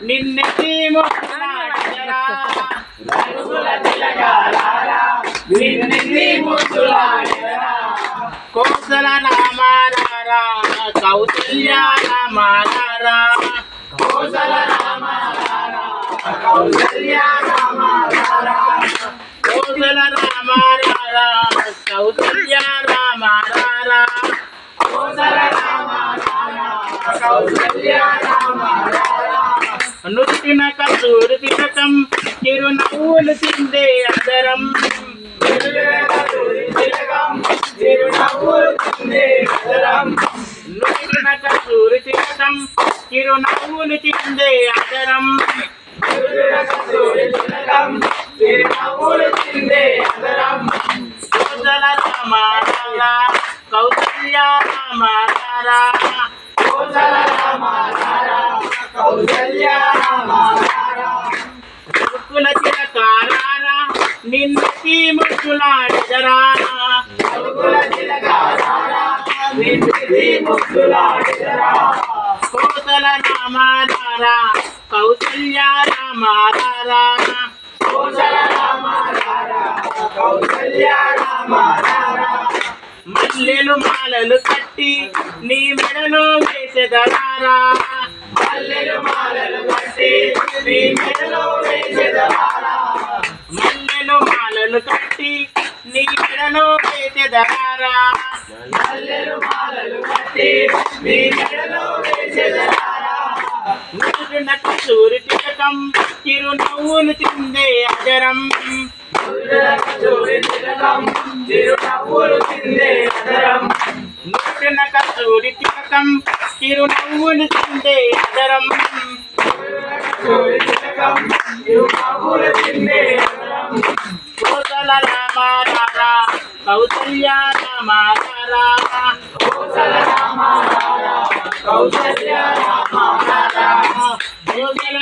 నిన్నెత్తి ముద్దులాడెదరా రఘుకుల తిలకాలారా నిన్నెత్తి ముద్దులాడెదరా కోసల రామారారా కౌసల్య రామారారా కోసల రామారారా కౌసల్య రామారారా కోసల రామారారా కౌసల్య రామారారా కోసల రామారారా కౌసల్య రామారారా నుట్టిన కస్తూరి తిలకం చిరునవ్వులు చిందే అదరం నుట్టిన కస్తూరి తిలకం చిరునవ్వులు చిందే అదరం కోసల రామారారా కౌసల్య రామారారా కోసల రామారారా కౌసల్య రామారారా రఘుకుల తిలకాలారా నిన్నెత్తి ముద్దులాడెదరా రఘుకుల తిలకాలారా నిన్నెత్తి ముద్దులాడెదరా కోసల రామారారా కౌసల్య రామారారా కోసల రామారారా కౌసల్య రామారారా మల్లెలు మాలలు కట్టి నీ మెడలో వేసెదరారా మల్లెలు మాలలు కట్టి నీ మెడలో వేసెదరారా మల్లెలు మాలలు కట్టి నీ మెడలో వేసెదరారా మల్లెలు మాలలు కట్టి నీ మెడలో వేసెదరారా నుదుటిన కస్తూరి తిలకం చిరునవ్వులు చిందే అదరం నుట్టిన కస్తూరి తిలకం చిరునవ్వులు చిందే అదరం కోసల రామారారా కౌసల్య రామారారా కోసల రామారారా కౌసల్య రామారారా కోసల